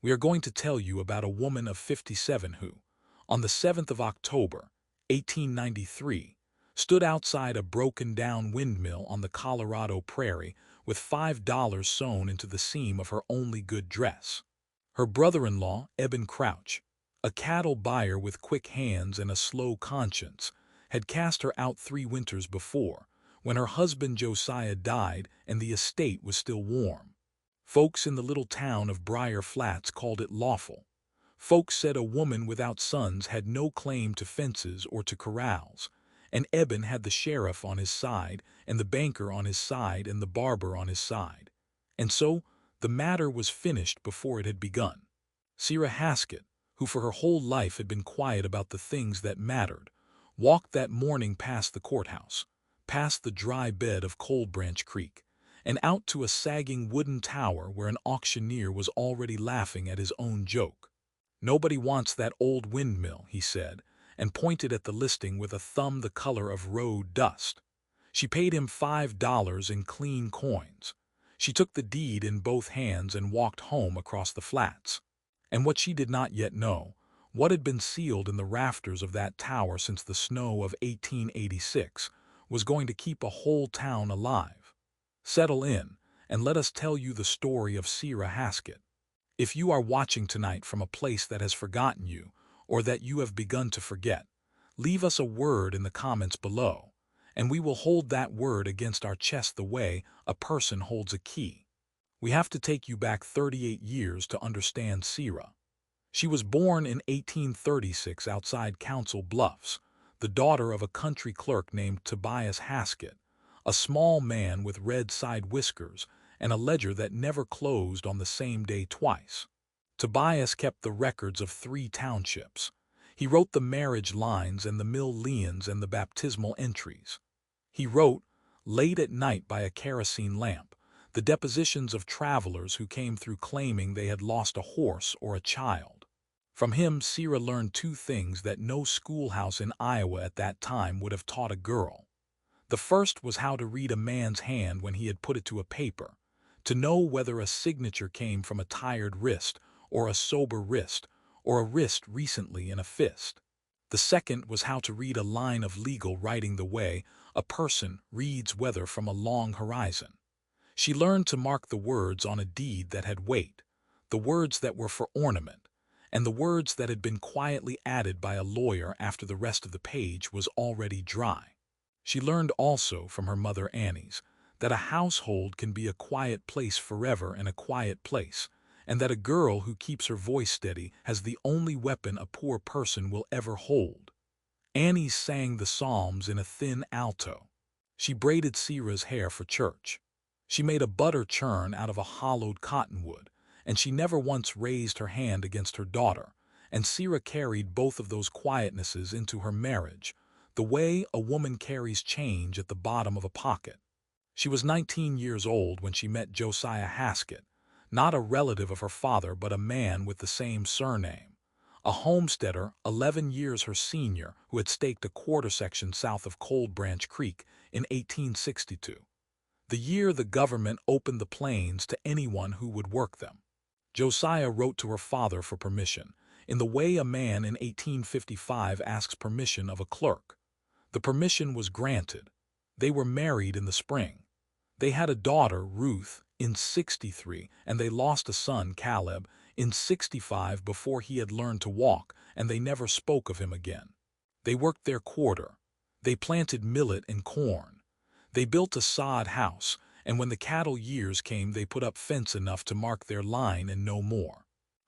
We are going to tell you about a woman of 57 who, on the 7th of October, 1893, stood outside a broken-down windmill on the Colorado prairie with $5 sewn into the seam of her only good dress. Her brother-in-law, Eben Crouch, a cattle buyer with quick hands and a slow conscience, had cast her out 3 winters before, when her husband Josiah died and the estate was still warm. Folks in the little town of Briar Flats called it lawful. Folks said a woman without sons had no claim to fences or to corrals, and Eben had the sheriff on his side, and the banker on his side, and the barber on his side. And so, the matter was finished before it had begun. Sera Haskett, who for her whole life had been quiet about the things that mattered, walked that morning past the courthouse, past the dry bed of Cold Branch Creek, and out to a sagging wooden tower where an auctioneer was already laughing at his own joke. "Nobody wants that old windmill," he said, and pointed at the listing with a thumb the color of road dust. She paid him $5 in clean coins. She took the deed in both hands and walked home across the flats. And what she did not yet know, what had been sealed in the rafters of that tower since the snow of 1886, was going to keep a whole town alive. Settle in, and let us tell you the story of Sera Haskett. If you are watching tonight from a place that has forgotten you, or that you have begun to forget, leave us a word in the comments below, and we will hold that word against our chest the way a person holds a key. We have to take you back 38 years to understand Sera. She was born in 1836 outside Council Bluffs, the daughter of a country clerk named Tobias Haskett, a small man with red side whiskers and a ledger that never closed on the same day twice. Tobias kept the records of 3 townships. He wrote the marriage lines and the mill liens and the baptismal entries. He wrote, late at night by a kerosene lamp, the depositions of travelers who came through claiming they had lost a horse or a child. From him, Sera learned 2 things that no schoolhouse in Iowa at that time would have taught a girl. The first was how to read a man's hand when he had put it to a paper, to know whether a signature came from a tired wrist or a sober wrist, or a wrist recently in a fist. The second was how to read a line of legal writing the way a person reads weather from a long horizon. She learned to mark the words on a deed that had weight, the words that were for ornament, and the words that had been quietly added by a lawyer after the rest of the page was already dry. She learned also from her mother Annie's that a household can be a quiet place forever and a quiet place, and that a girl who keeps her voice steady has the only weapon a poor person will ever hold. Annie sang the Psalms in a thin alto. She braided Sera's hair for church. She made a butter churn out of a hollowed cottonwood, and she never once raised her hand against her daughter, and Sera carried both of those quietnesses into her marriage, the way a woman carries change at the bottom of a pocket. She was 19 years old when she met Josiah Haskett, not a relative of her father but a man with the same surname, a homesteader 11 years her senior who had staked a quarter section south of Cold Branch Creek in 1862, the year the government opened the plains to anyone who would work them. Josiah wrote to her father for permission, in the way a man in 1855 asks permission of a clerk. The permission was granted. They were married in the spring. They had a daughter, Ruth, in 63, and they lost a son, Caleb, in 65 before he had learned to walk, and they never spoke of him again. They worked their quarter. They planted millet and corn. They built a sod house, and when the cattle years came they put up fence enough to mark their line and no more.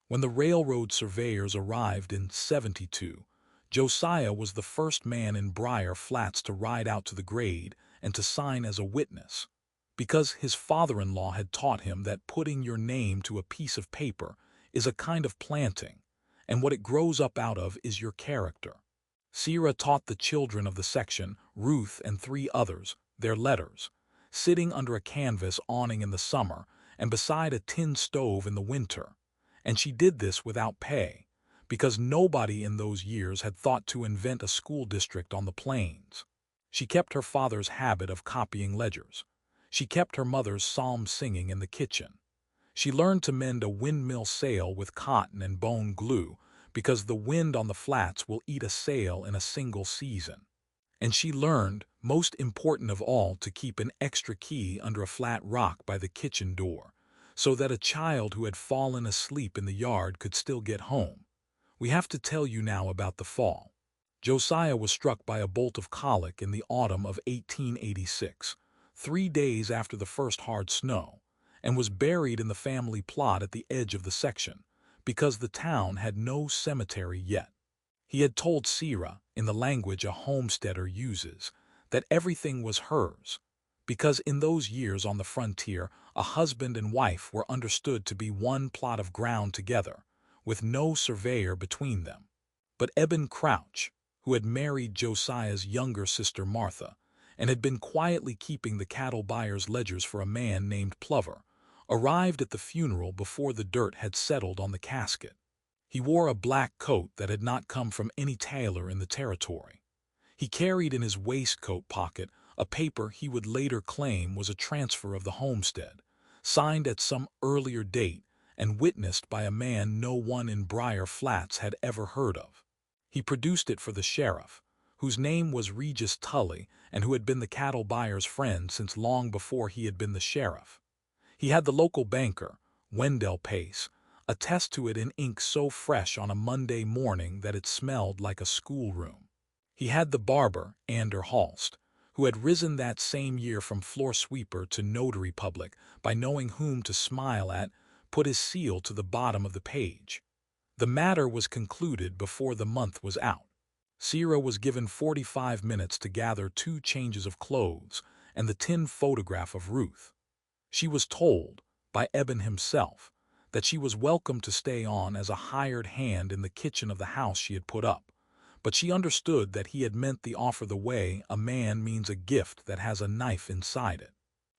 When the railroad surveyors arrived in 72, Josiah was the first man in Briar Flats to ride out to the grade and to sign as a witness, because his father-in-law had taught him that putting your name to a piece of paper is a kind of planting, and what it grows up out of is your character. Sera taught the children of the section, Ruth and 3 others, their letters, sitting under a canvas awning in the summer and beside a tin stove in the winter, and she did this without pay, because nobody in those years had thought to invent a school district on the plains. She kept her father's habit of copying ledgers. She kept her mother's psalm singing in the kitchen. She learned to mend a windmill sail with cotton and bone glue because the wind on the flats will eat a sail in a single season. And she learned, most important of all, to keep an extra key under a flat rock by the kitchen door, so that a child who had fallen asleep in the yard could still get home. We have to tell you now about the fall. Josiah was struck by a bolt of colic in the autumn of 1886, 3 days after the first hard snow, and was buried in the family plot at the edge of the section, because the town had no cemetery yet. He had told Sera, in the language a homesteader uses, that everything was hers, because in those years on the frontier a husband and wife were understood to be one plot of ground together, with no surveyor between them. But Eben Crouch, who had married Josiah's younger sister Martha, and had been quietly keeping the cattle buyer's ledgers for a man named Plover, arrived at the funeral before the dirt had settled on the casket. He wore a black coat that had not come from any tailor in the territory. He carried in his waistcoat pocket a paper he would later claim was a transfer of the homestead, signed at some earlier date and witnessed by a man no one in Briar Flats had ever heard of. He produced it for the sheriff, whose name was Regis Tully and who had been the cattle buyer's friend since long before he had been the sheriff. He had the local banker, Wendell Pace, attest to it in ink so fresh on a Monday morning that it smelled like a schoolroom. He had the barber, Ander Halst, who had risen that same year from floor sweeper to notary public by knowing whom to smile at, put his seal to the bottom of the page. The matter was concluded before the month was out. Sera was given 45 minutes to gather 2 changes of clothes and the tin photograph of Ruth. She was told, by Eben himself, that she was welcome to stay on as a hired hand in the kitchen of the house she had put up, but she understood that he had meant the offer the way a man means a gift that has a knife inside it.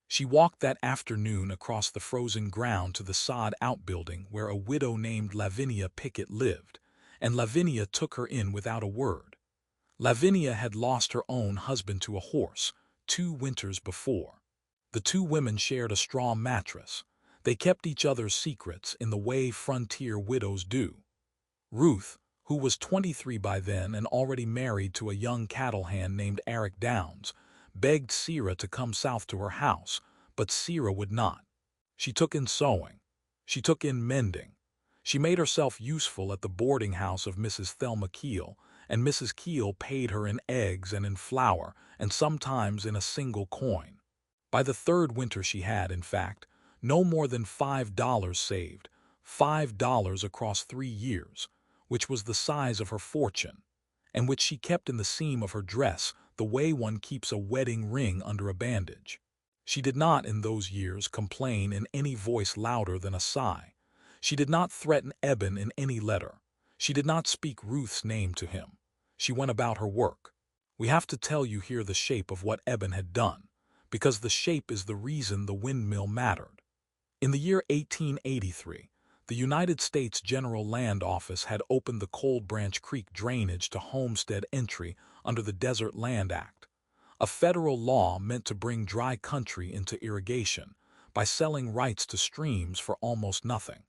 She walked that afternoon across the frozen ground to the sod outbuilding where a widow named Lavinia Picket lived, and Lavinia took her in without a word. Lavinia had lost her own husband to a horse 2 winters before. The 2 women shared a straw mattress. They kept each other's secrets in the way frontier widows do. Ruth, who was 23 by then and already married to a young cattle hand named Eric Downs, begged Sera to come south to her house, but Sera would not. She took in sewing. She took in mending. She made herself useful at the boarding house of Mrs. Thelma Keel, and Mrs. Keel paid her in eggs and in flour, and sometimes in a single coin. By the 3rd winter she had, in fact, no more than $5 saved, $5 across 3 years, which was the size of her fortune, and which she kept in the seam of her dress the way one keeps a wedding ring under a bandage. She did not, in those years, complain in any voice louder than a sigh. She did not threaten Eben in any letter. She did not speak Ruth's name to him. She went about her work. We have to tell you here the shape of what Eben had done, because the shape is the reason the windmill mattered. In the year 1883, the United States General Land Office had opened the Cold Branch Creek drainage to homestead entry under the Desert Land Act, a federal law meant to bring dry country into irrigation by selling rights to streams for almost nothing.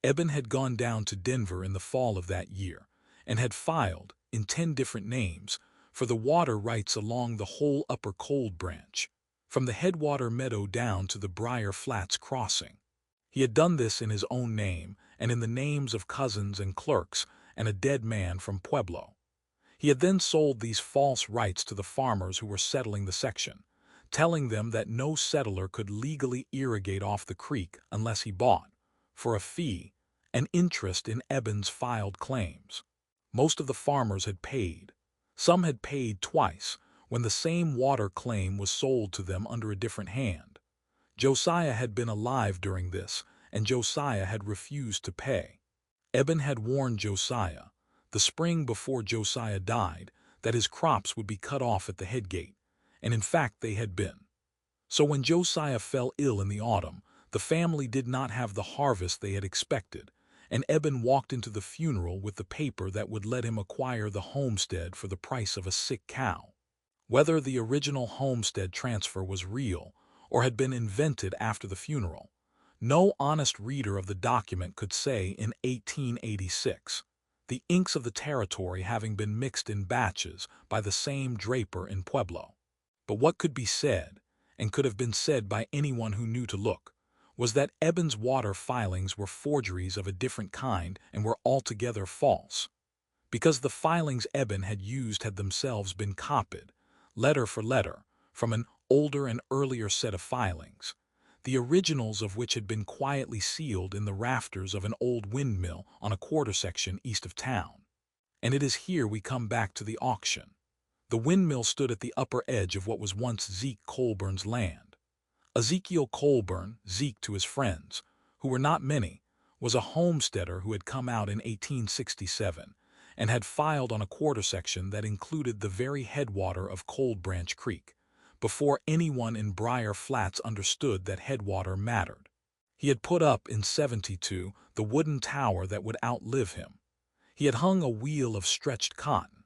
Eben had gone down to Denver in the fall of that year and had filed, in 10 different names, for the water rights along the whole upper Cold Branch, from the headwater meadow down to the Briar Flats crossing. He had done this in his own name and in the names of cousins and clerks and a dead man from Pueblo. He had then sold these false rights to the farmers who were settling the section, telling them that no settler could legally irrigate off the creek unless he bought, for a fee, an interest in Eben's filed claims. Most of the farmers had paid. Some had paid twice, when the same water claim was sold to them under a different hand. Josiah had been alive during this, and Josiah had refused to pay. Eben had warned Josiah, the spring before Josiah died, that his crops would be cut off at the headgate, and in fact they had been. So when Josiah fell ill in the autumn, the family did not have the harvest they had expected, and Eben walked into the funeral with the paper that would let him acquire the homestead for the price of a sick cow. Whether the original homestead transfer was real or had been invented after the funeral, No honest reader of the document could say in 1886, the inks of the territory having been mixed in batches by the same draper in Pueblo. But what could be said, and could have been said by anyone who knew to look, was that Eben's water filings were forgeries of a different kind and were altogether false, because the filings Eben had used had themselves been copied, letter for letter, from an older and earlier set of filings, the originals of which had been quietly sealed in the rafters of an old windmill on a quarter section east of town. And it is here we come back to the auction. The windmill stood at the upper edge of what was once Zeke Colburn's land. Ezekiel Colburn, Zeke to his friends, who were not many, was a homesteader who had come out in 1867 and had filed on a quarter section that included the very headwater of Cold Branch Creek, before anyone in Briar Flats understood that headwater mattered. He had put up in '72 the wooden tower that would outlive him. He had hung a wheel of stretched cotton.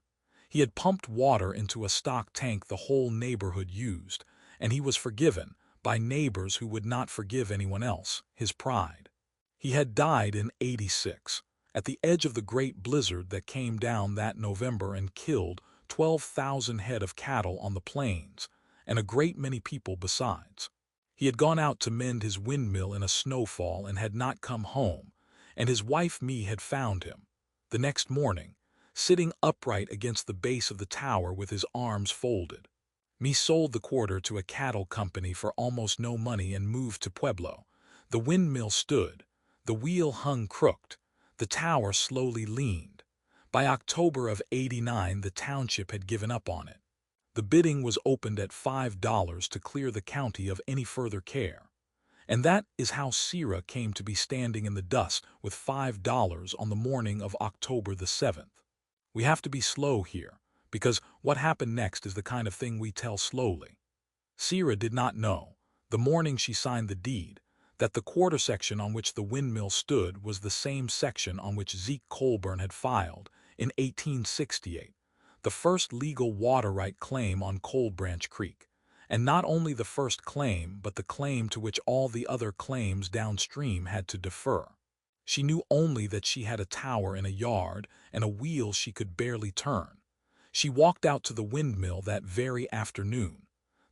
He had pumped water into a stock tank the whole neighborhood used, and he was forgiven by neighbors who would not forgive anyone else, his pride. He had died in '86, at the edge of the great blizzard that came down that November and killed 12,000 head of cattle on the plains, and a great many people besides. He had gone out to mend his windmill in a snowfall and had not come home, and his wife me had found him, the next morning, sitting upright against the base of the tower with his arms folded. Me sold the quarter to a cattle company for almost no money and moved to Pueblo. The windmill stood, the wheel hung crooked, the tower slowly leaned. By October of '89 the township had given up on it. The bidding was opened at $5 to clear the county of any further care. And that is how Sera came to be standing in the dust with $5 on the morning of October the 7th. We have to be slow here, because what happened next is the kind of thing we tell slowly. Sera did not know, the morning she signed the deed, that the quarter section on which the windmill stood was the same section on which Zeke Colburn had filed, in 1868, the first legal water right claim on Cold Branch Creek, and not only the first claim but the claim to which all the other claims downstream had to defer. She knew only that she had a tower in a yard and a wheel she could barely turn. She walked out to the windmill that very afternoon.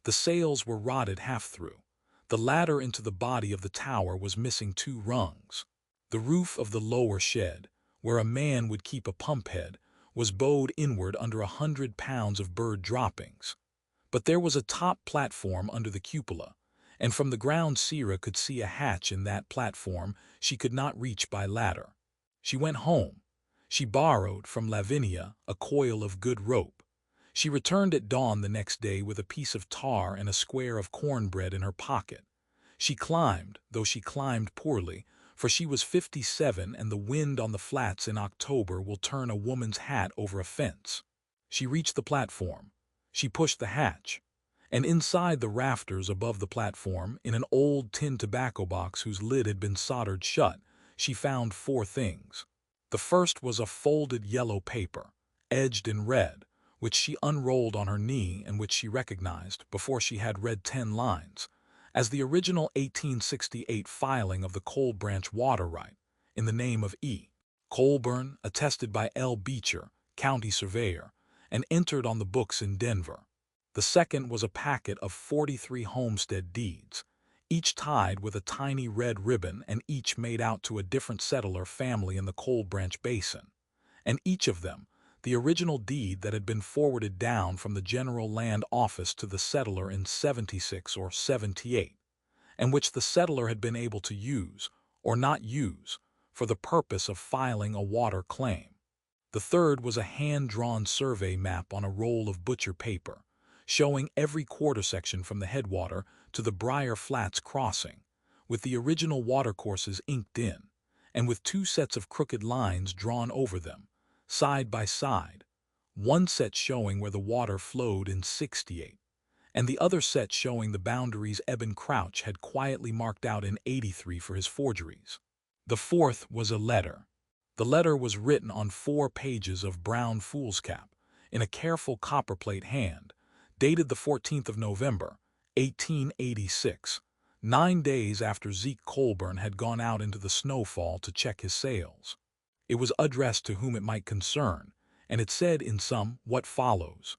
The sails were rotted half through. The ladder into the body of the tower was missing 2 rungs. The roof of the lower shed, where a man would keep a pump head, was bowed inward under 100 pounds of bird droppings. But there was a top platform under the cupola, and from the ground Sera could see a hatch in that platform she could not reach by ladder. She went home. She borrowed from Lavinia a coil of good rope. She returned at dawn the next day with a piece of tar and a square of cornbread in her pocket. She climbed, though she climbed poorly, for she was 57 and the wind on the flats in October will turn a woman's hat over a fence. She reached the platform. She pushed the hatch, and inside the rafters above the platform, in an old tin tobacco box whose lid had been soldered shut, she found 4 things. The first was a folded yellow paper, edged in red, which she unrolled on her knee and which she recognized, before she had read 10 lines, as the original 1868 filing of the Cold Branch water right, in the name of E. Colburn, attested by L. Beecher, county surveyor, and entered on the books in Denver. The second was a packet of 43 homestead deeds, each tied with a tiny red ribbon and each made out to a different settler family in the Cold Branch Basin, and each of them the original deed that had been forwarded down from the General Land Office to the settler in '76 or '78, and which the settler had been able to use, or not use, for the purpose of filing a water claim. The third was a hand-drawn survey map on a roll of butcher paper, showing every quarter section from the headwater to the Briar Flats crossing, with the original watercourses inked in, and with 2 sets of crooked lines drawn over them, side by side, one set showing where the water flowed in '68, and the other set showing the boundaries Eben Crouch had quietly marked out in '83 for his forgeries. The fourth was a letter. The letter was written on 4 pages of brown foolscap, in a careful copperplate hand, dated the 14th of November, 1886, 9 days after Zeke Colburn had gone out into the snowfall to check his sails. It was addressed to whom it might concern, and it said in sum what follows: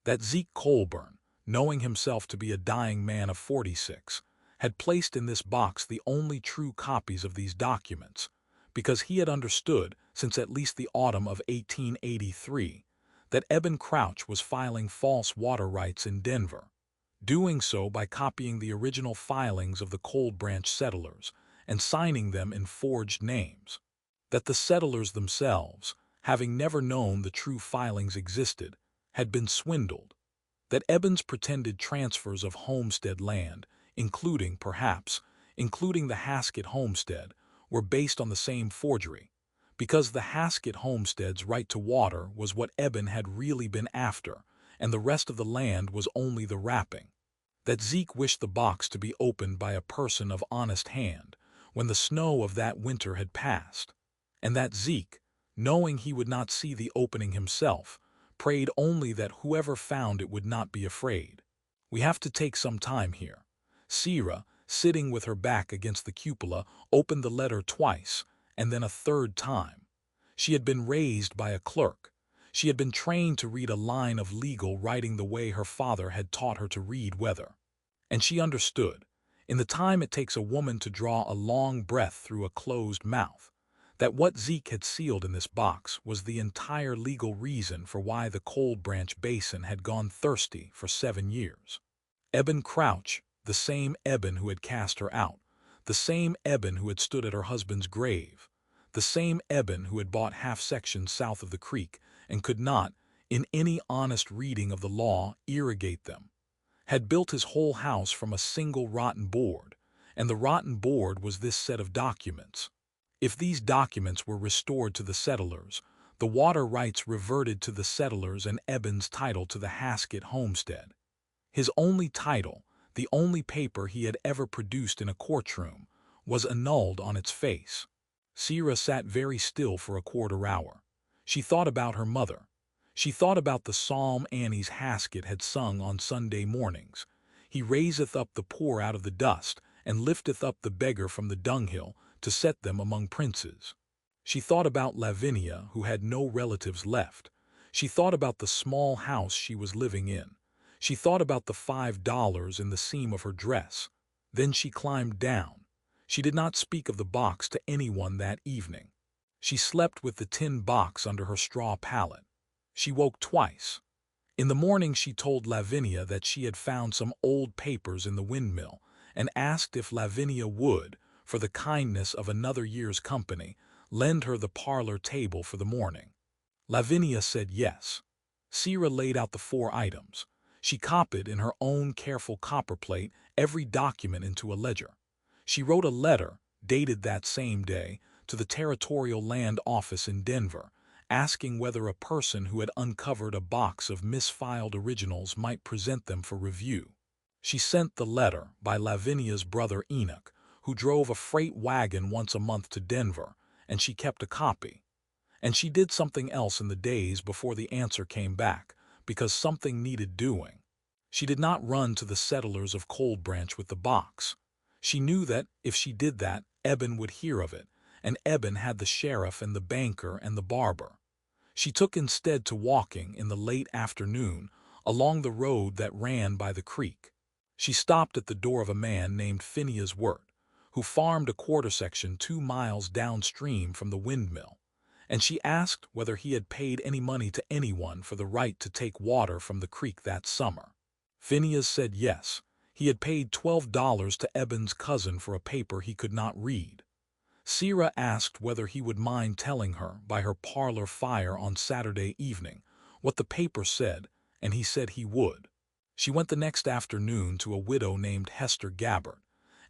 that Zeke Colburn, knowing himself to be a dying man of 46, had placed in this box the only true copies of these documents, because he had understood, since at least the autumn of 1883, that Eben Crouch was filing false water rights in Denver, doing so by copying the original filings of the Cold Branch settlers and signing them in forged names, that the settlers themselves, having never known the true filings existed, had been swindled, that Eben's pretended transfers of homestead land, including the Haskett homestead, were based on the same forgery, because the Haskett homestead's right to water was what Eben had really been after, and the rest of the land was only the wrapping, that Zeke wished the box to be opened by a person of honest hand when the snow of that winter had passed, and that Zeke, knowing he would not see the opening himself, prayed only that whoever found it would not be afraid. We have to take some time here. Sera, sitting with her back against the cupola, opened the letter twice, and then a third time. She had been raised by a clerk. She had been trained to read a line of legal writing the way her father had taught her to read weather. And she understood, in the time it takes a woman to draw a long breath through a closed mouth, that what Zeke had sealed in this box was the entire legal reason for why the Cold Branch Basin had gone thirsty for 7 years. Eben Crouch, the same Eben who had cast her out, the same Eben who had stood at her husband's grave, the same Eben who had bought half sections south of the creek and could not, in any honest reading of the law, irrigate them, had built his whole house from a single rotten board, and the rotten board was this set of documents. If these documents were restored to the settlers, the water rights reverted to the settlers and Eben's title to the Haskett homestead. His only title, the only paper he had ever produced in a courtroom, was annulled on its face. Sera sat very still for a quarter hour. She thought about her mother. She thought about the psalm Annie's Haskett had sung on Sunday mornings. He raiseth up the poor out of the dust, and lifteth up the beggar from the dunghill, to set them among princes. She thought about Lavinia, who had no relatives left. She thought about the small house she was living in. She thought about the $5 in the seam of her dress. Then she climbed down. She did not speak of the box to anyone that evening. She slept with the tin box under her straw pallet. She woke twice. In the morning she told Lavinia that she had found some old papers in the Windmill and asked if Lavinia would, for the kindness of another year's company, lend her the parlor table for the morning. Lavinia said yes. Sera laid out the 4 items. She copied in her own careful copperplate every document into a ledger. She wrote a letter, dated that same day, to the Territorial Land Office in Denver, asking whether a person who had uncovered a box of misfiled originals might present them for review. She sent the letter by Lavinia's brother Enoch, who drove a freight wagon once a month to Denver, and she kept a copy. And she did something else in the days before the answer came back, because something needed doing. She did not run to the settlers of Cold Branch with the box. She knew that, if she did that, Eben would hear of it, and Eben had the sheriff and the banker and the barber. She took instead to walking in the late afternoon along the road that ran by the creek. She stopped at the door of a man named Phineas Wirt, who farmed a quarter section 2 miles downstream from the Windmill, and she asked whether he had paid any money to anyone for the right to take water from the creek that summer. Phineas said yes, he had paid $12 to Eben's cousin for a paper he could not read. Sera asked whether he would mind telling her by her parlor fire on Saturday evening what the paper said, and he said he would. She went the next afternoon to a widow named Hester Gabbard,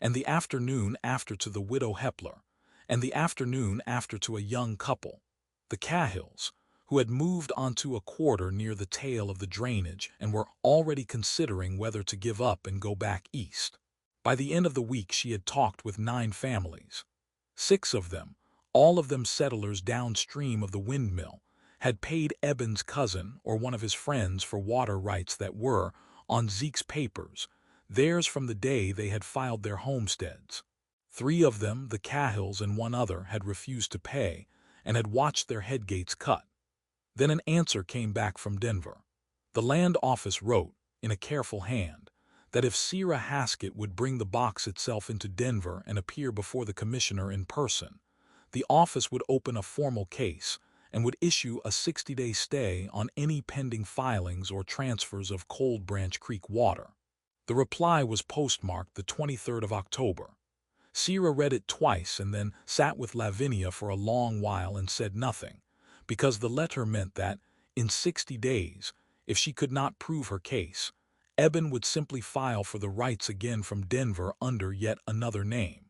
and the afternoon after to the widow Hepler, and the afternoon after to a young couple, the Cahills, who had moved onto a quarter near the tail of the drainage and were already considering whether to give up and go back east. By the end of the week she had talked with 9 families. 6 of them, all of them settlers downstream of the Windmill, had paid Eben's cousin or one of his friends for water rights that were, on Zeke's papers, theirs from the day they had filed their homesteads. 3 of them, the Cahills and 1 other, had refused to pay and had watched their headgates cut. Then an answer came back from Denver. The land office wrote, in a careful hand, that if Sera Haskett would bring the box itself into Denver and appear before the commissioner in person, the office would open a formal case and would issue a 60-day stay on any pending filings or transfers of Cold Branch Creek water. The reply was postmarked the 23rd of October. Sera read it twice and then sat with Lavinia for a long while and said nothing, because the letter meant that, in 60 days, if she could not prove her case, Eben would simply file for the rights again from Denver under yet another name.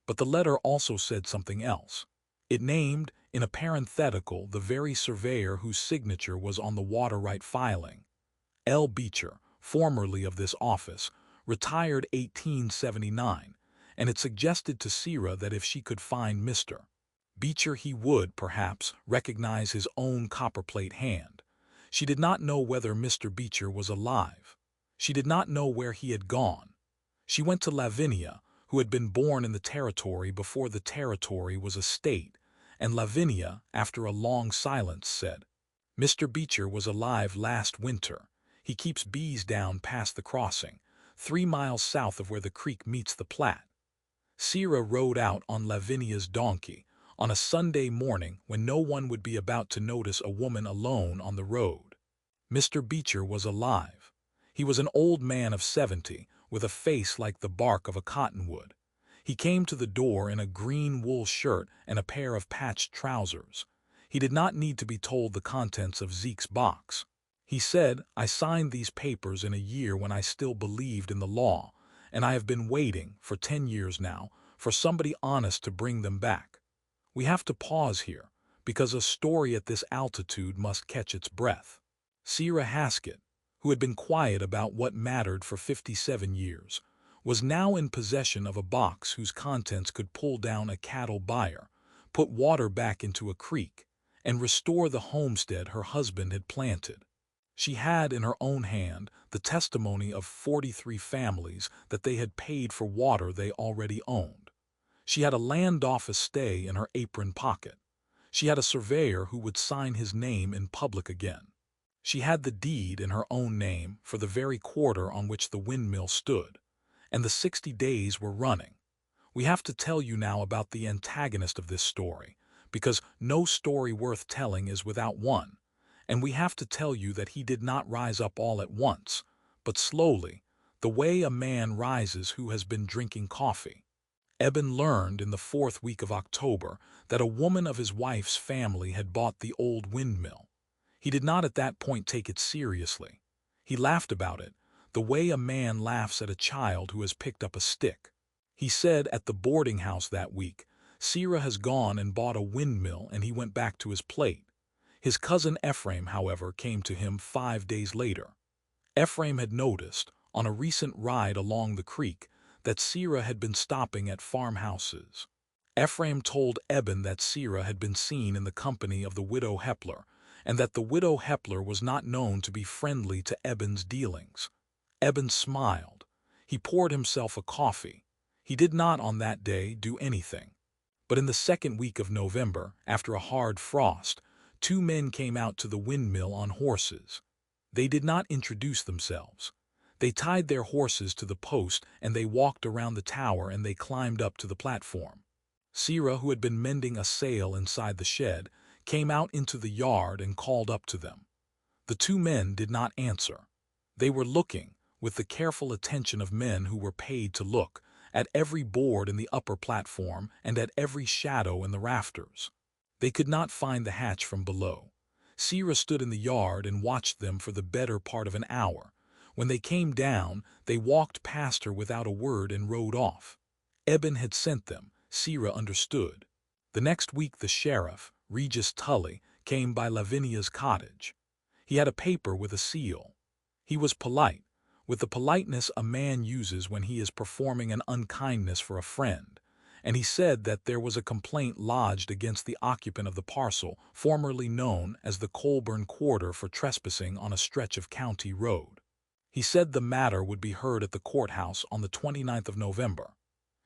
But the letter also said something else. It named, in a parenthetical, the very surveyor whose signature was on the water right filing. L. Beecher, formerly of this office, retired 1879, and it suggested to Sera that if she could find Mr. Beecher he would, perhaps, recognize his own copperplate hand. She did not know whether Mr. Beecher was alive. She did not know where he had gone. She went to Lavinia, who had been born in the territory before the territory was a state, and Lavinia, after a long silence, said, "Mr. Beecher was alive last winter. He keeps bees down past the crossing, 3 miles south of where the creek meets the Platte." Sera rode out on Lavinia's donkey on a Sunday morning when no one would be about to notice a woman alone on the road. Mr. Beecher was alive. He was an old man of 70, with a face like the bark of a cottonwood. He came to the door in a green wool shirt and a pair of patched trousers. He did not need to be told the contents of Zeke's box. He said, "I signed these papers in a year when I still believed in the law, and I have been waiting, for 10 years now, for somebody honest to bring them back." We have to pause here, because a story at this altitude must catch its breath. Sera Haskett, who had been quiet about what mattered for 57 years, was now in possession of a box whose contents could pull down a cattle buyer, put water back into a creek, and restore the homestead her husband had planted. She had in her own hand the testimony of 43 families that they had paid for water they already owned. She had a land office stay in her apron pocket. She had a surveyor who would sign his name in public again. She had the deed in her own name for the very quarter on which the windmill stood, and the 60 days were running. We have to tell you now about the antagonist of this story, because no story worth telling is without one, and we have to tell you that he did not rise up all at once, but slowly, the way a man rises who has been drinking coffee. Eben learned in the 4th week of October that a woman of his wife's family had bought the old windmill. He did not at that point take it seriously. He laughed about it, the way a man laughs at a child who has picked up a stick. He said at the boarding house that week, "Sera has gone and bought a windmill," and he went back to his plate. His cousin Ephraim, however, came to him 5 days later. Ephraim had noticed, on a recent ride along the creek, that Sera had been stopping at farmhouses. Ephraim told Eben that Sera had been seen in the company of the widow Hepler, and that the widow Hepler was not known to be friendly to Eben's dealings. Eben smiled. He poured himself a coffee. He did not on that day do anything. But in the 2nd week of November, after a hard frost, 2 men came out to the windmill on horses. They did not introduce themselves. They tied their horses to the post and they walked around the tower and they climbed up to the platform. Sera, who had been mending a sail inside the shed, came out into the yard and called up to them. The 2 men did not answer. They were looking, with the careful attention of men who were paid to look, at every board in the upper platform and at every shadow in the rafters. They could not find the hatch from below. Sera stood in the yard and watched them for the better part of an hour. When they came down, they walked past her without a word and rode off. Eben had sent them, Sera understood. The next week the sheriff, Regis Tully, came by Lavinia's cottage. He had a paper with a seal. He was polite, with the politeness a man uses when he is performing an unkindness for a friend, and he said that there was a complaint lodged against the occupant of the parcel formerly known as the Colburn Quarter for trespassing on a stretch of county road. He said the matter would be heard at the courthouse on the 29th of November.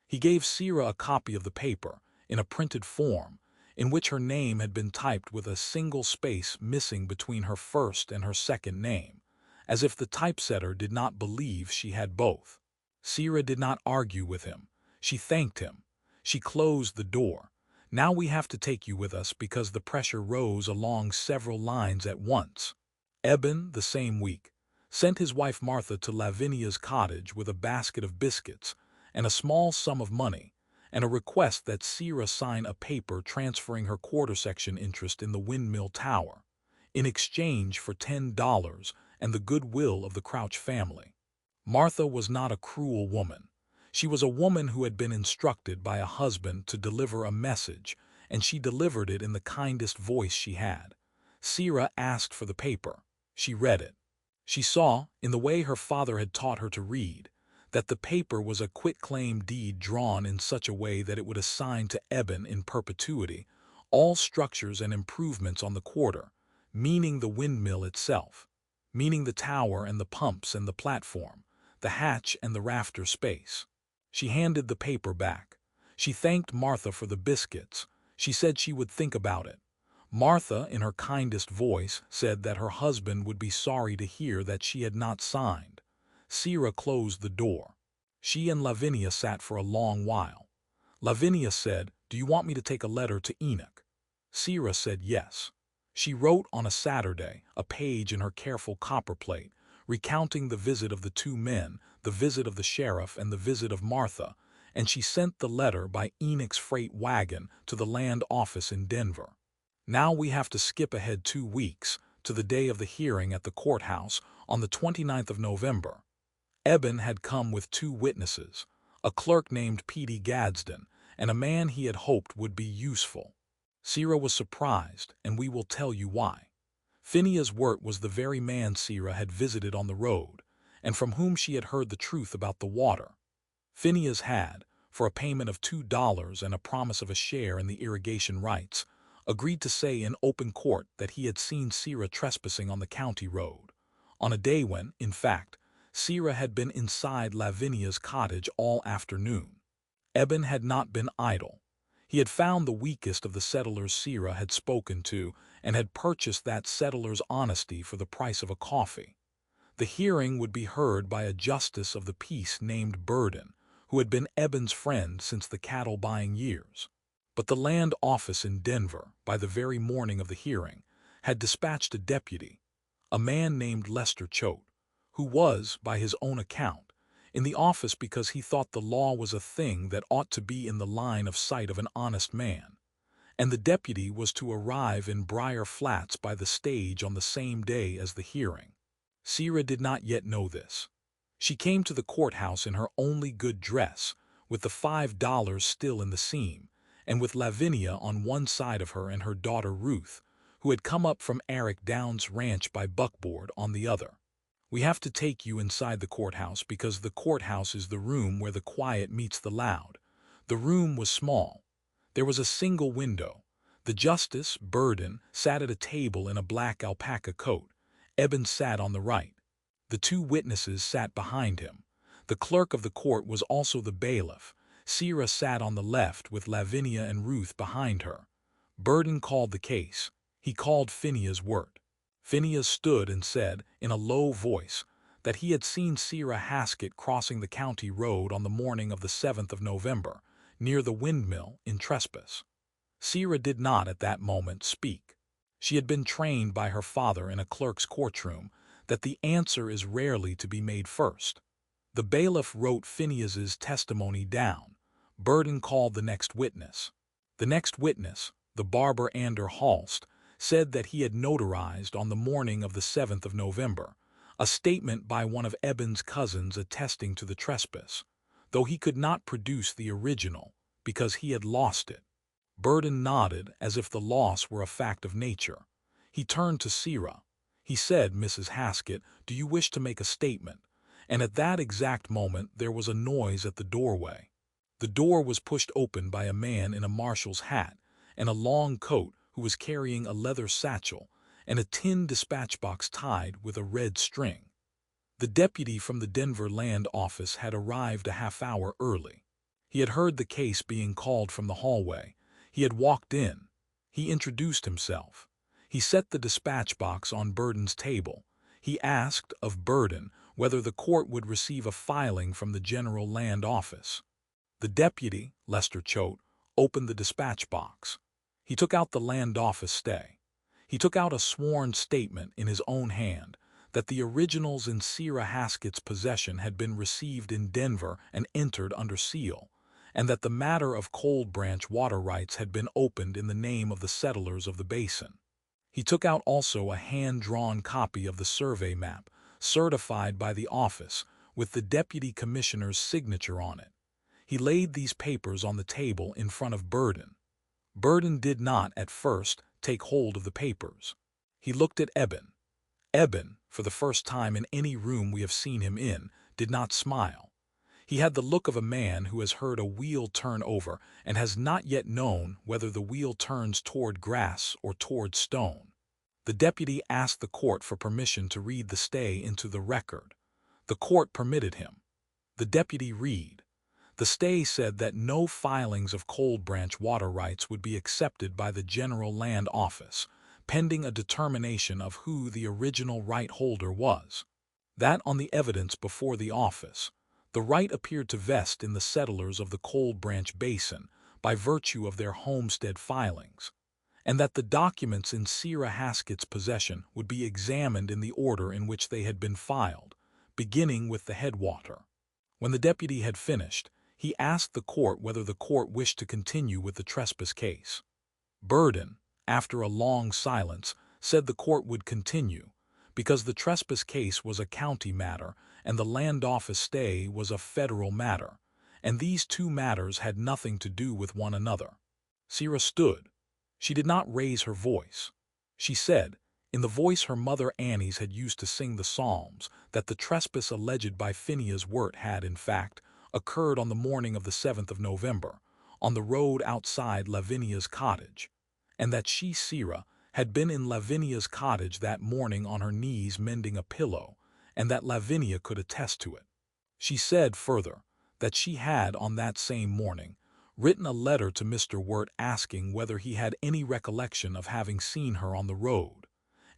He gave Sera a copy of the paper, in a printed form, in which her name had been typed with a single space missing between her first and her second name, as if the typesetter did not believe she had both. Sera did not argue with him. She thanked him. She closed the door. Now we have to take you with us because the pressure rose along several lines at once. Eben, the same week, sent his wife Martha to Lavinia's cottage with a basket of biscuits and a small sum of money, and a request that Sera sign a paper transferring her quarter-section interest in the Windmill Tower, in exchange for $10 and the goodwill of the Crouch family. Martha was not a cruel woman. She was a woman who had been instructed by a husband to deliver a message, and she delivered it in the kindest voice she had. Sera asked for the paper. She read it. She saw, in the way her father had taught her to read, that the paper was a quitclaim deed drawn in such a way that it would assign to Eben in perpetuity all structures and improvements on the quarter, meaning the windmill itself, meaning the tower and the pumps and the platform, the hatch and the rafter space. She handed the paper back. She thanked Martha for the biscuits. She said she would think about it. Martha, in her kindest voice, said that her husband would be sorry to hear that she had not signed. Sera closed the door. She and Lavinia sat for a long while. Lavinia said, "Do you want me to take a letter to Enoch?" Sera said yes. She wrote on a Saturday a page in her careful copperplate, recounting the visit of the two men, the visit of the sheriff, and the visit of Martha, and she sent the letter by Enoch's freight wagon to the land office in Denver. Now we have to skip ahead 2 weeks, to the day of the hearing at the courthouse on the 29th of November. Eben had come with 2 witnesses, a clerk named Petey Gadsden, and a man he had hoped would be useful. Sera was surprised, and we will tell you why. Phineas Wirt was the very man Sera had visited on the road, and from whom she had heard the truth about the water. Phineas had, for a payment of $2 and a promise of a share in the irrigation rights, agreed to say in open court that he had seen Sera trespassing on the county road, on a day when, in fact, Sera had been inside Lavinia's cottage all afternoon. Eben had not been idle. He had found the weakest of the settlers Sera had spoken to and had purchased that settler's honesty for the price of a coffee. The hearing would be heard by a justice of the peace named Burden, who had been Eben's friend since the cattle-buying years. But the land office in Denver, by the very morning of the hearing, had dispatched a deputy, a man named Lester Choate, who was, by his own account, in the office because he thought the law was a thing that ought to be in the line of sight of an honest man, and the deputy was to arrive in Briar Flats by the stage on the same day as the hearing. Sera did not yet know this. She came to the courthouse in her only good dress, with the $5 still in the seam, and with Lavinia on one side of her and her daughter Ruth, who had come up from Eric Downs' ranch by buckboard, on the other. We have to take you inside the courthouse because the courthouse is the room where the quiet meets the loud. The room was small. There was a single window. The justice, Burden, sat at a table in a black alpaca coat. Eben sat on the right. The 2 witnesses sat behind him. The clerk of the court was also the bailiff. Sera sat on the left with Lavinia and Ruth behind her. Burden called the case. He called Phineas Wirt. Phineas stood and said, in a low voice, that he had seen Sera Haskett crossing the county road on the morning of the 7th of November, near the Windmill, in trespass. Sera did not at that moment speak. She had been trained by her father in a clerk's courtroom that the answer is rarely to be made first. The bailiff wrote Phineas's testimony down. Burden called the next witness. The next witness, the barber Ander Halst, said that he had notarized on the morning of the 7th of November a statement by one of Eben's cousins attesting to the trespass, though he could not produce the original because he had lost it. Burden nodded as if the loss were a fact of nature. He turned to Sera. He said, "Mrs. Haskett, do you wish to make a statement?" And at that exact moment there was a noise at the doorway. The door was pushed open by a man in a marshal's hat and a long coat who was carrying a leather satchel and a tin dispatch box tied with a red string. The deputy from the Denver land office had arrived a half-hour early. He had heard the case being called from the hallway. He had walked in. He introduced himself. He set the dispatch box on Burden's table. He asked of Burden whether the court would receive a filing from the general land office. The deputy, Lester Choate, opened the dispatch box. He took out the land office stay. He took out a sworn statement in his own hand that the originals in Sera Haskett's possession had been received in Denver and entered under seal, and that the matter of Cold Branch water rights had been opened in the name of the settlers of the basin. He took out also a hand-drawn copy of the survey map, certified by the office, with the deputy commissioner's signature on it. He laid these papers on the table in front of Burden. Burden did not, at first, take hold of the papers. He looked at Eben. Eben, for the first time in any room we have seen him in, did not smile. He had the look of a man who has heard a wheel turn over and has not yet known whether the wheel turns toward grass or toward stone. The deputy asked the court for permission to read the stay into the record. The court permitted him. The deputy read. The stay said that no filings of Cold Branch water rights would be accepted by the General Land Office, pending a determination of who the original right holder was. That on the evidence before the office, the right appeared to vest in the settlers of the Cold Branch Basin by virtue of their homestead filings, and that the documents in Sera Haskett's possession would be examined in the order in which they had been filed, beginning with the headwater. When the deputy had finished, he asked the court whether the court wished to continue with the trespass case. Burden, after a long silence, said the court would continue, because the trespass case was a county matter and the land office stay was a federal matter, and these two matters had nothing to do with one another. Sera stood. She did not raise her voice. She said, in the voice her mother Annie's had used to sing the Psalms, that the trespass alleged by Phineas Wirt had, in fact, occurred on the morning of the 7th of November, on the road outside Lavinia's cottage, and that she, Sera, had been in Lavinia's cottage that morning on her knees mending a pillow, and that Lavinia could attest to it. She said, further, that she had, on that same morning, written a letter to Mr. Wirt asking whether he had any recollection of having seen her on the road,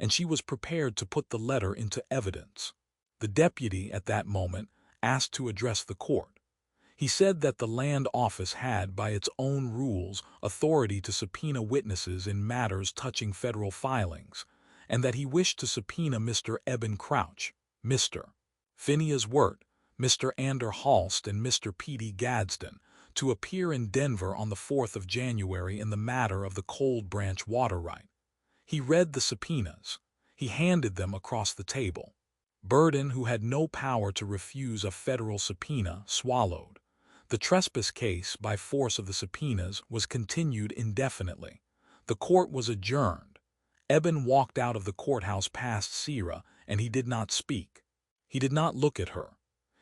and she was prepared to put the letter into evidence. The deputy, at that moment, asked to address the court. He said that the land office had, by its own rules, authority to subpoena witnesses in matters touching federal filings, and that he wished to subpoena Mr. Eben Crouch, Mr. Phineas Wirt, Mr. Ander Halst, and Mr. P.D. Gadsden to appear in Denver on the 4th of January in the matter of the Cold Branch water right. He read the subpoenas. He handed them across the table. Burden, who had no power to refuse a federal subpoena, swallowed. The trespass case, by force of the subpoenas, was continued indefinitely. The court was adjourned. Eben walked out of the courthouse past Sera, and he did not speak. He did not look at her.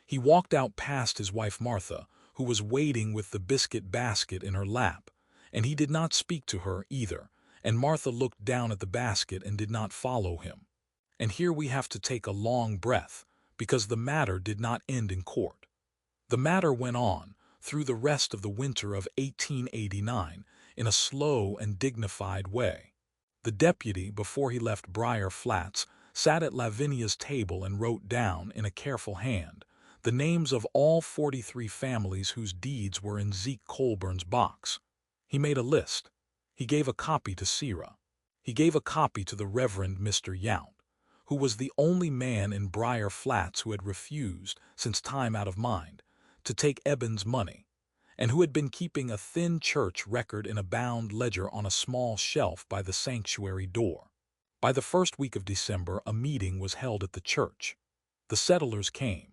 He walked out past his wife Martha, who was waiting with the biscuit basket in her lap, and he did not speak to her either, and Martha looked down at the basket and did not follow him. And here we have to take a long breath, because the matter did not end in court. The matter went on, through the rest of the winter of 1889, in a slow and dignified way. The deputy, before he left Briar Flats, sat at Lavinia's table and wrote down, in a careful hand, the names of all 43 families whose deeds were in Zeke Colburn's box. He made a list. He gave a copy to Sera. He gave a copy to the Reverend Mr. Yount, who was the only man in Briar Flats who had refused, since time out of mind, to take Eben's money, and who had been keeping a thin church record in a bound ledger on a small shelf by the sanctuary door. By the first week of December, a meeting was held at the church. The settlers came.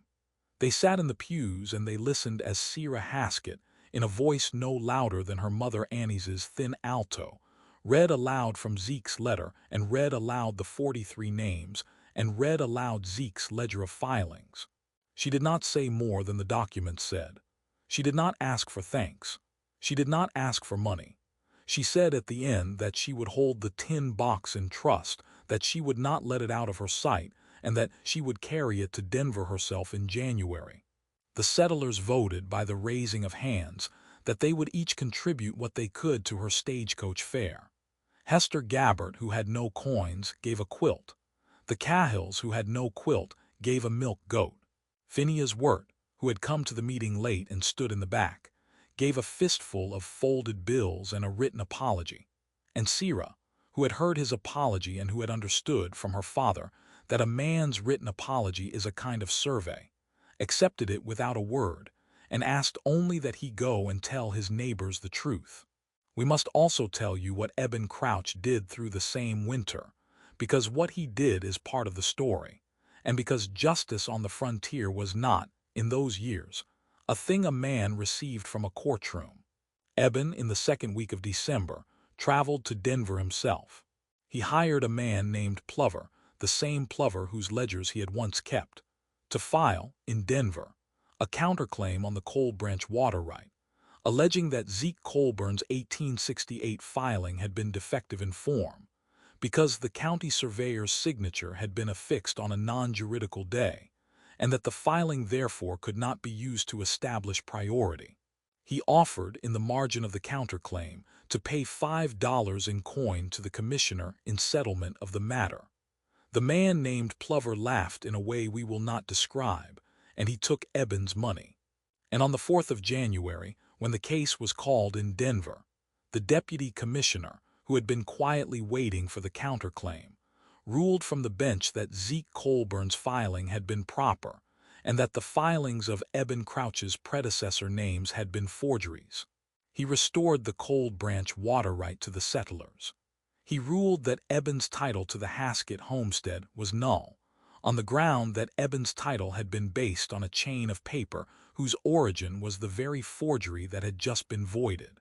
They sat in the pews and they listened as Sera Haskett, in a voice no louder than her mother Annie's thin alto, read aloud from Zeke's letter and read aloud the 43 names and read aloud Zeke's ledger of filings. She did not say more than the document said. She did not ask for thanks. She did not ask for money. She said at the end that she would hold the tin box in trust, that she would not let it out of her sight, and that she would carry it to Denver herself in January. The settlers voted by the raising of hands that they would each contribute what they could to her stagecoach fare. Hester Gabbert, who had no coins, gave a quilt. The Cahills, who had no quilt, gave a milk goat. Phineas Wirt, who had come to the meeting late and stood in the back, gave a fistful of folded bills and a written apology. And Sera, who had heard his apology and who had understood from her father that a man's written apology is a kind of survey, accepted it without a word, and asked only that he go and tell his neighbors the truth. We must also tell you what Eben Crouch did through the same winter, because what he did is part of the story, and because justice on the frontier was not, in those years, a thing a man received from a courtroom. Eben, in the second week of December, traveled to Denver himself. He hired a man named Plover, the same Plover whose ledgers he had once kept, to file, in Denver, a counterclaim on the Cold Branch water right, alleging that Zeke Colburn's 1868 filing had been defective in form, because the county surveyor's signature had been affixed on a non-juridical day, and that the filing therefore could not be used to establish priority. He offered, in the margin of the counterclaim, to pay $5 in coin to the commissioner in settlement of the matter. The man named Plover laughed in a way we will not describe, and he took Eben's money. And on the 4th of January, when the case was called in Denver, the deputy commissioner, who had been quietly waiting for the counterclaim, ruled from the bench that Zeke Colburn's filing had been proper, and that the filings of Eben Crouch's predecessor names had been forgeries. He restored the Cold Branch water right to the settlers. He ruled that Eben's title to the Haskett homestead was null, on the ground that Eben's title had been based on a chain of paper whose origin was the very forgery that had just been voided.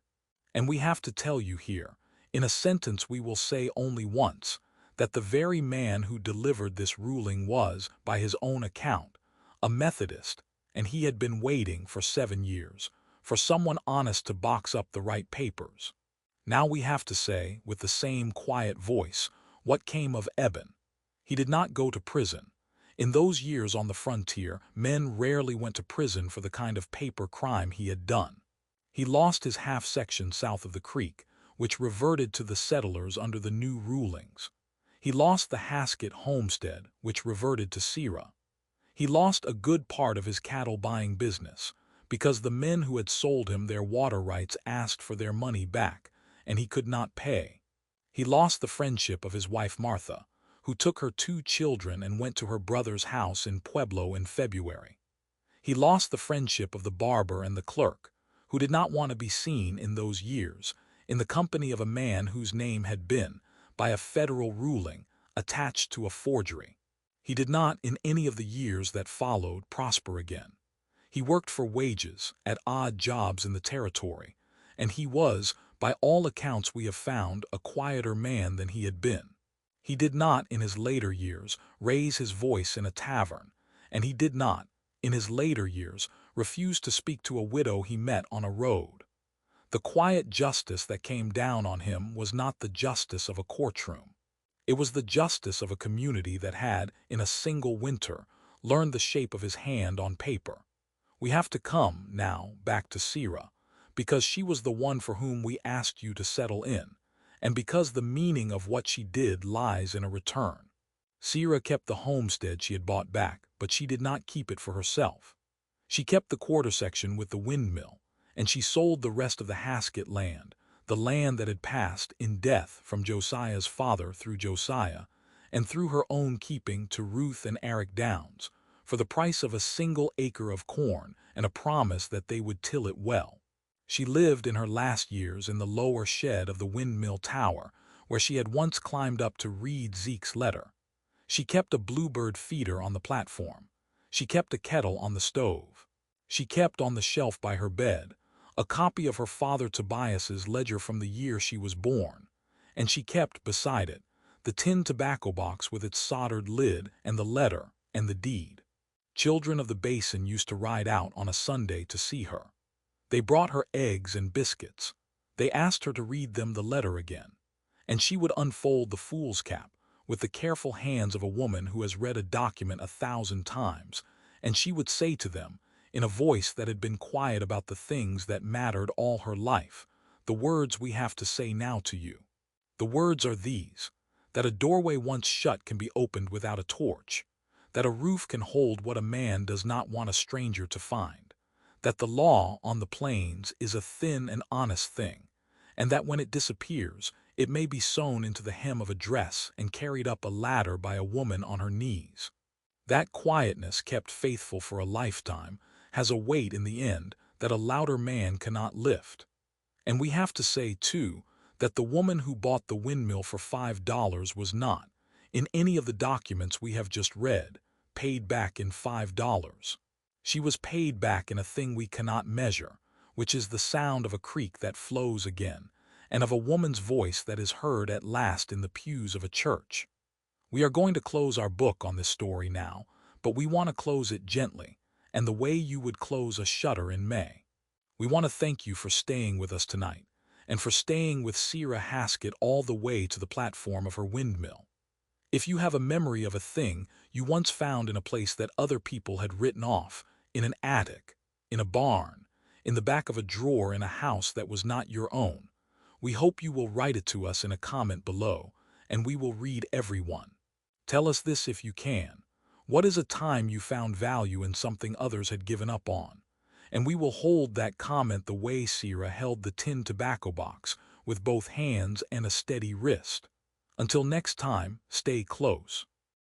And we have to tell you here, in a sentence we will say only once, that the very man who delivered this ruling was, by his own account, a Methodist, and he had been waiting for 7 years for someone honest to box up the right papers. Now we have to say, with the same quiet voice, what came of Eben. He did not go to prison. In those years on the frontier, men rarely went to prison for the kind of paper crime he had done. He lost his half-section south of the creek, which reverted to the settlers under the new rulings. He lost the Haskett homestead, which reverted to Sera. He lost a good part of his cattle-buying business, because the men who had sold him their water rights asked for their money back, and he could not pay. He lost the friendship of his wife Martha, who took her 2 children and went to her brother's house in Pueblo in February. He lost the friendship of the barber and the clerk, who did not want to be seen in those years in the company of a man whose name had been, by a federal ruling, attached to a forgery. He did not, in any of the years that followed, prosper again. He worked for wages at odd jobs in the territory, and he was, by all accounts we have found, a quieter man than he had been. He did not, in his later years, raise his voice in a tavern, and he did not, in his later years, refuse to speak to a widow he met on a road. The quiet justice that came down on him was not the justice of a courtroom. It was the justice of a community that had, in a single winter, learned the shape of his hand on paper. We have to come, now, back to Sera, because she was the one for whom we asked you to settle in, and because the meaning of what she did lies in a return. Sera kept the homestead she had bought back, but she did not keep it for herself. She kept the quarter section with the Windmill, and she sold the rest of the Haskett land, the land that had passed in death from Josiah's father through Josiah, and through her own keeping to Ruth and Eric Downs, for the price of a single acre of corn and a promise that they would till it well. She lived in her last years in the lower shed of the Windmill Tower, where she had once climbed up to read Zeke's letter. She kept a bluebird feeder on the platform. She kept a kettle on the stove. She kept on the shelf by her bed a copy of her father Tobias's ledger from the year she was born, and she kept, beside it, the tin tobacco box with its soldered lid and the letter and the deed. Children of the basin used to ride out on a Sunday to see her. They brought her eggs and biscuits. They asked her to read them the letter again, and she would unfold the fool's cap, with the careful hands of a woman who has read a document 1,000 times, and she would say to them, in a voice that had been quiet about the things that mattered all her life, the words we have to say now to you. The words are these: that a doorway once shut can be opened without a torch, that a roof can hold what a man does not want a stranger to find, that the law on the plains is a thin and honest thing, and that when it disappears, it may be sewn into the hem of a dress and carried up a ladder by a woman on her knees. That quietness, kept faithful for a lifetime, has a weight in the end that a louder man cannot lift. And we have to say, too, that the woman who bought the windmill for $5 was not, in any of the documents we have just read, paid back in $5. She was paid back in a thing we cannot measure, which is the sound of a creek that flows again, and of a woman's voice that is heard at last in the pews of a church. We are going to close our book on this story now, but we want to close it gently, and the way you would close a shutter in May. We want to thank you for staying with us tonight, and for staying with Sera Haskett all the way to the platform of her windmill. If you have a memory of a thing you once found in a place that other people had written off, in an attic, in a barn, in the back of a drawer in a house that was not your own, we hope you will write it to us in a comment below, and we will read every one. Tell us this if you can. What is a time you found value in something others had given up on? And we will hold that comment the way Sera held the tin tobacco box, with both hands and a steady wrist. Until next time, stay close.